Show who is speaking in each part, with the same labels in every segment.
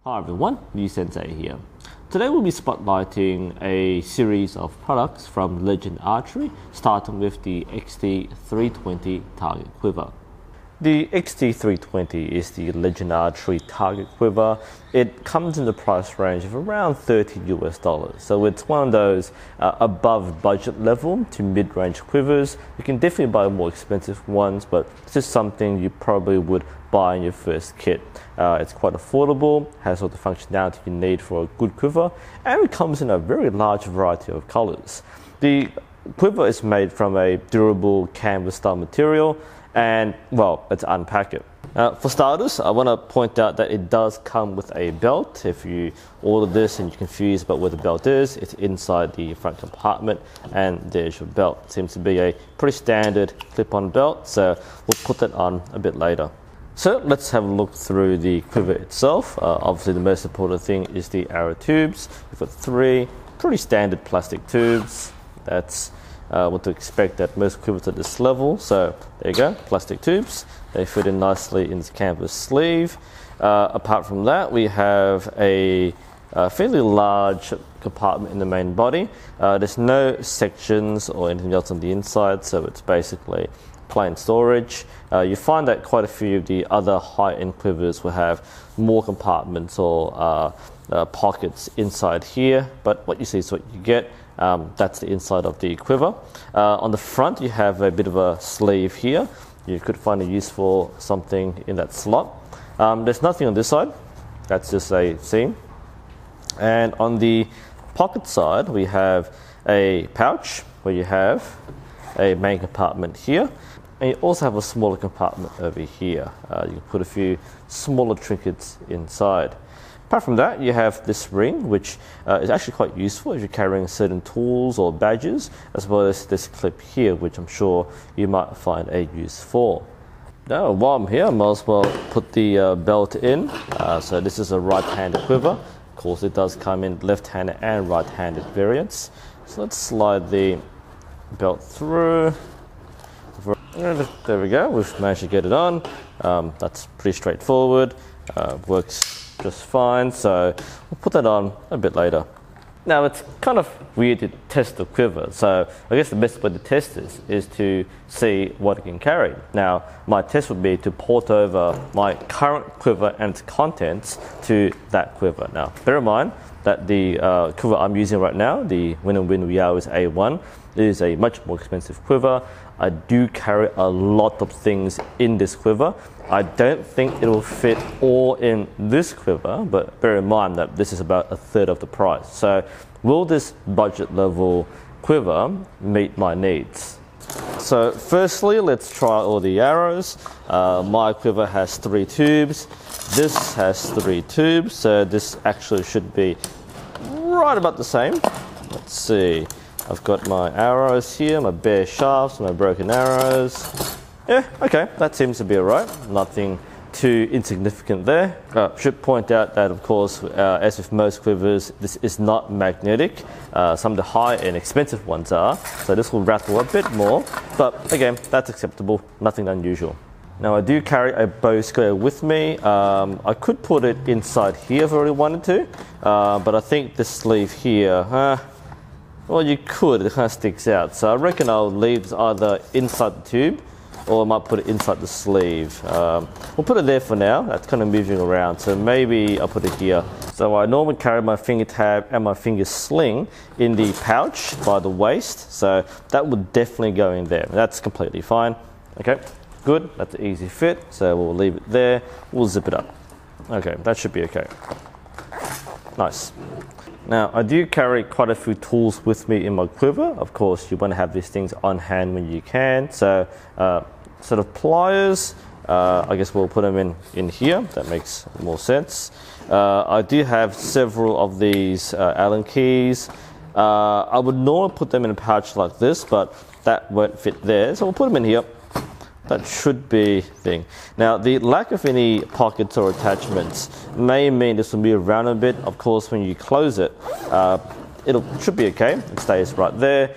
Speaker 1: Hi everyone, Lee Sensei here. Today we'll be spotlighting a series of products from Legend Archery, starting with the XT320 target quiver. The XT320 is the Legend Archery target quiver. It comes in the price range of around $30 US. So it's one of those above budget level to mid-range quivers. You can definitely buy more expensive ones, but this is something you probably would buy in your first kit. It's quite affordable, has all the functionality you need for a good quiver, and it comes in a very large variety of colors. The quiver is made from a durable canvas style material, and well, let's unpack it. For starters, I want to point out that it does come with a belt. If you order this and you're confused about where the belt is, it's inside the front compartment, and there's your belt. It seems to be a pretty standard clip-on belt, so we'll put that on a bit later. So let's have a look through the quiver itself. Obviously the most important thing is the arrow tubes. We've got three pretty standard plastic tubes. That's what to expect at most quivers at this level. So there you go, plastic tubes. They fit in nicely in this canvas sleeve. Apart from that, we have a fairly large compartment in the main body. There's no sections or anything else on the inside, so it's basically plain storage. You find that quite a few of the other high-end quivers will have more compartments or pockets inside here, but what you see is what you get. That's the inside of the quiver. On the front you have a bit of a sleeve here. You could find a use for something in that slot. There's nothing on this side, that's just a seam. And on the pocket side we have a pouch where you have a main compartment here, and you also have a smaller compartment over here. You can put a few smaller trinkets inside. Apart from that, you have this ring, which is actually quite useful if you're carrying certain tools or badges, as well as this clip here, which I'm sure you might find a use for. Now, while I'm here, I might as well put the belt in. So this is a right-handed quiver. Of course, it does come in left-handed and right-handed variants. So let's slide the belt through. There we go, we've managed to get it on. That's pretty straightforward, works just fine, so we'll put that on a bit later. Now it's kind of weird to test the quiver, so I guess the best way to test this is to see what it can carry. Now my test would be to port over my current quiver and its contents to that quiver. Now bear in mind that the quiver I'm using right now, the Win & Win Realis A1, is a much more expensive quiver. I do carry a lot of things in this quiver. I don't think it will fit all in this quiver, but bear in mind that this is about a third of the price. So will this budget level quiver meet my needs? So firstly, let's try all the arrows. My quiver has 3 tubes. This has 3 tubes, so this actually should be right about the same. Let's see. I've got my arrows here, my bare shafts, my broken arrows. Yeah, okay, that seems to be alright. Nothing too insignificant there. Should point out that, of course, as with most quivers, this is not magnetic. Some of the high and expensive ones are, so this will rattle a bit more. But again, that's acceptable, nothing unusual. Now I do carry a bow square with me. I could put it inside here if I really wanted to, but I think this sleeve here, well, you could, it kind of sticks out. So I reckon I'll leave this either inside the tube, or I might put it inside the sleeve. We'll put it there for now. That's kind of moving around, so maybe I'll put it here. So I normally carry my finger tab and my finger sling in the pouch by the waist, so that would definitely go in there. That's completely fine. Okay, good, that's an easy fit, so we'll leave it there. We'll zip it up. Okay, that should be okay. Nice. Now, I do carry quite a few tools with me in my quiver. Of course, you want to have these things on hand when you can. So, sort of pliers, I guess we'll put them in here. That makes more sense. I do have several of these Allen keys. I would normally put them in a pouch like this, but that won't fit there. So we'll put them in here. That should be thing. Now, the lack of any pockets or attachments may mean this will move around a bit. Of course, when you close it, it should be okay. It stays right there.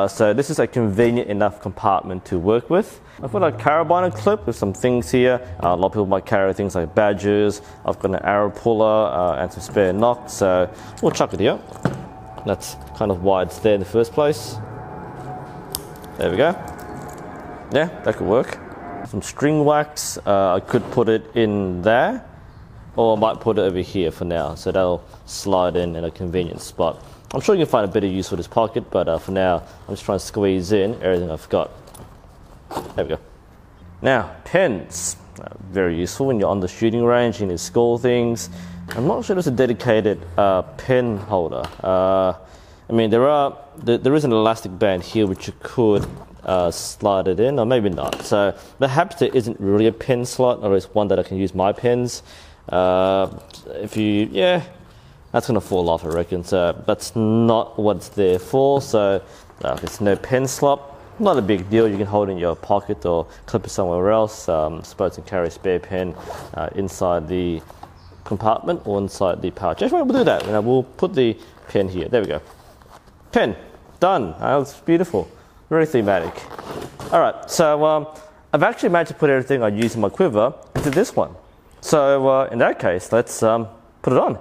Speaker 1: So this is a convenient enough compartment to work with. I've got a carabiner clip with some things here. A lot of people might carry things like badges. I've got an arrow puller and some spare knocks, so we'll chuck it here. That's kind of why it's there in the first place. There we go. Yeah, that could work. Some string wax, I could put it in there, or I might put it over here for now, so that'll slide in a convenient spot. I'm sure you can find a better use for this pocket, but for now, I'm just trying to squeeze in everything I've got. There we go. Now, pens. Very useful when you're on the shooting range, you need to score things. I'm not sure there's a dedicated pen holder. I mean, there is an elastic band here which you could slide it in, or maybe not. So perhaps there isn't really a pen slot, or it's one that I can use my pens. That's gonna fall off, I reckon. So that's not what it's there for. So there's no pen slot. Not a big deal. You can hold it in your pocket or clip it somewhere else. Suppose you can carry a spare pen inside the compartment or inside the pouch. Actually, we'll do that. We'll put the pen here. There we go. Pen done. That's beautiful. Very thematic. All right. So I've actually managed to put everything I use in my quiver into this one. So in that case, let's put it on.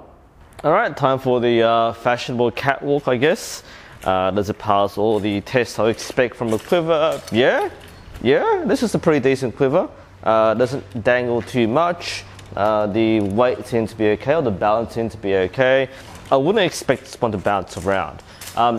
Speaker 1: All right. Time for the fashionable catwalk, I guess. Does it pass all the tests I expect from a quiver? Yeah, this is a pretty decent quiver. Doesn't dangle too much. The weight seems to be okay, or the balance seems to be okay. I wouldn't expect this one to bounce around.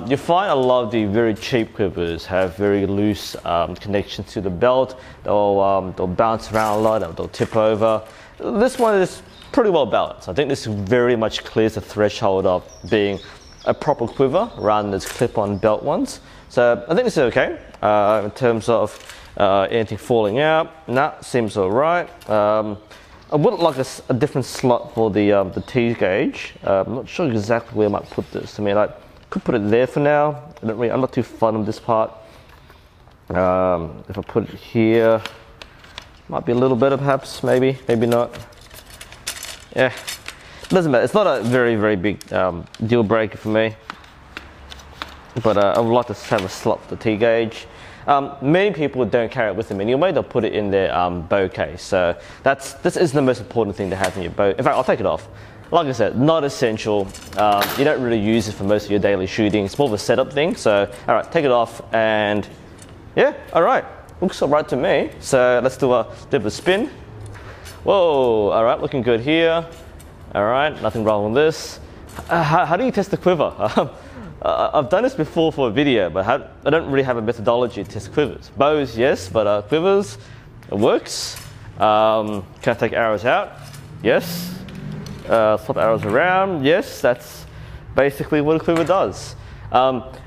Speaker 1: You find a lot of the very cheap quivers have very loose connections to the belt. They'll bounce around a lot, they'll tip over. This one is pretty well balanced. I think this very much clears the threshold of being a proper quiver rather than those clip-on belt ones. So I think this is okay. In terms of anything falling out, seems all right. I would like a different slot for the T gauge. I'm not sure exactly where I might put this. I mean, I could put it there for now. I'm not too fond of this part. If I put it here, might be a little better perhaps, maybe not. Yeah. Doesn't matter. It's not a very, very big deal breaker for me, but I would like to have a slot for the T gauge. Many people don't carry it with them anyway. They'll put it in their bow case. So this is the most important thing to have in your bow. In fact, I'll take it off. Like I said, not essential. You don't really use it for most of your daily shooting. It's more of a setup thing. So all right, take it off, and yeah, all right, looks all right to me. So let's do a bit of a spin. Whoa, all right, looking good here. All right, nothing wrong with this. How do you test the quiver? I've done this before for a video, but I don't really have a methodology to test quivers. Bows, yes, but quivers, it works. Can I take arrows out? Yes. Swap arrows around? Yes, that's basically what a quiver does.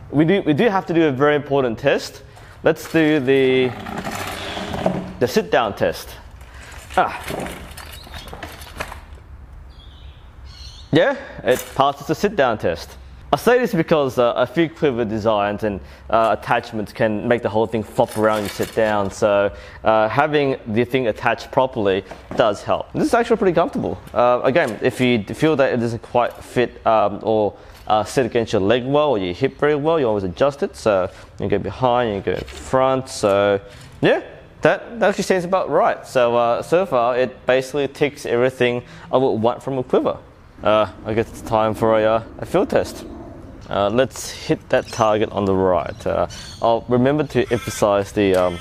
Speaker 1: We do have to do a very important test. Let's do the sit-down test. Yeah, it passes the sit-down test. I say this because a few quiver designs and attachments can make the whole thing flop around when you sit down, so having the thing attached properly does help. This is actually pretty comfortable. Again, if you feel that it doesn't quite fit or sit against your leg well or your hip very well, you always adjust it. So you go behind, you go in front. So yeah, that actually seems about right. So so far it basically ticks everything I would want from a quiver. I guess it's time for a field test. Let's hit that target on the right. I'll remember to emphasize the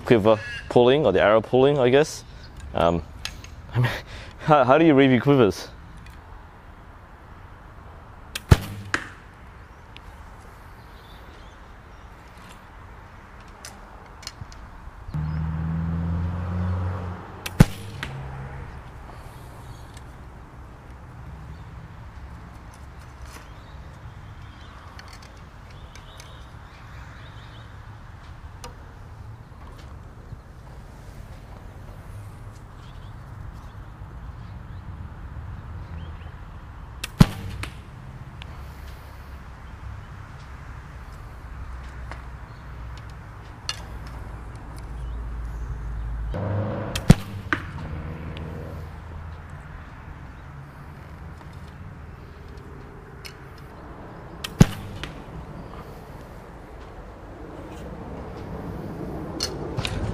Speaker 1: quiver pulling, or the arrow pulling, I guess. How do you review quivers?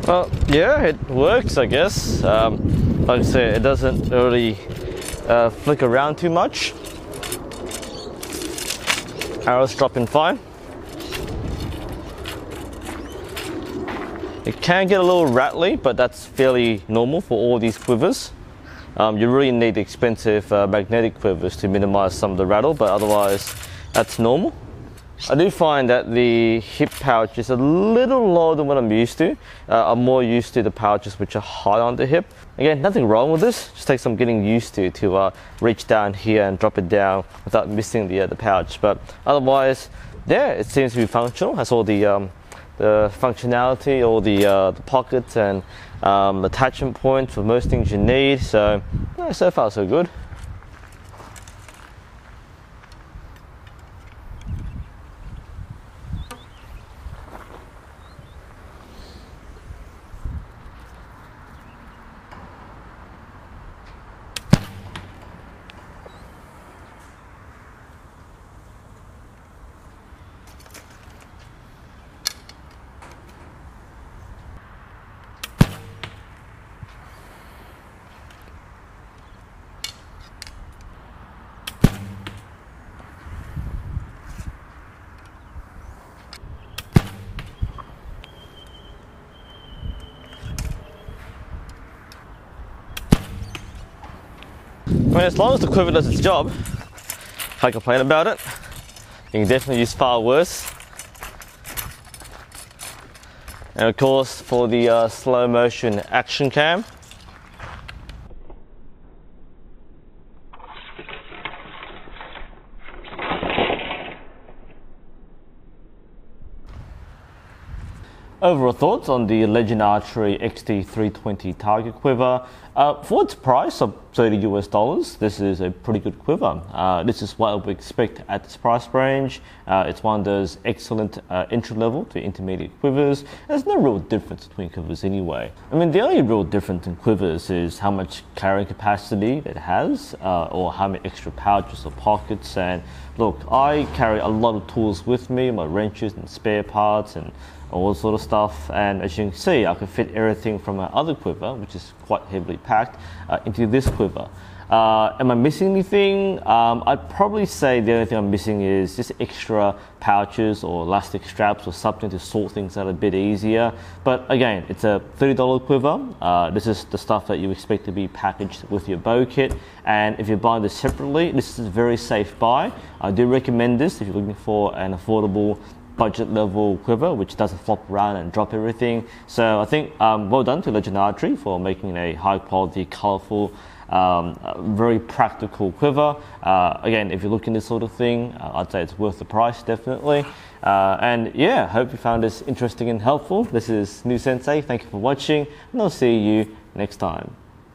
Speaker 1: Well, yeah, it works, I guess. Like I said, it doesn't really flick around too much. Arrows drop in fine. It can get a little rattly, but that's fairly normal for all these quivers. You really need expensive magnetic quivers to minimize some of the rattle, but otherwise that's normal. I do find that the hip pouch is a little lower than what I'm used to. I'm more used to the pouches which are high on the hip. Again, nothing wrong with this, just takes some getting used to reach down here and drop it down without missing the pouch. But otherwise, yeah, it seems to be functional. Has all the functionality, all the pockets and attachment points for most things you need. So, yeah, so far so good. I mean, as long as the quiver does its job, can't complain about it. You can definitely use far worse. And of course, for the slow motion action cam, overall thoughts on the Legend Archery XT320 target quiver. For its price of $30 US, this is a pretty good quiver. This is what I would expect at this price range. It's one of those excellent entry-level to intermediate quivers. There's no real difference between quivers anyway. I mean, the only real difference in quivers is how much carrying capacity it has, or how many extra pouches or pockets. And look, I carry a lot of tools with me, my wrenches and spare parts and all sort of stuff, and as you can see, I can fit everything from my other quiver, which is quite heavily packed, into this quiver. Am I missing anything? I'd probably say the only thing I'm missing is just extra pouches or elastic straps or something to sort things out a bit easier. But again, it's a $30 quiver. This is the stuff that you expect to be packaged with your bow kit. And if you're buying this separately, this is a very safe buy. I do recommend this if you're looking for an affordable budget level quiver which doesn't flop around and drop everything. So I think well done to Legend Archery for making a high quality, colorful, very practical quiver. Again, if you're looking this sort of thing, I'd say it's worth the price, definitely. And yeah, hope you found this interesting and helpful. This is New Sensei. Thank you for watching, and I'll see you next time.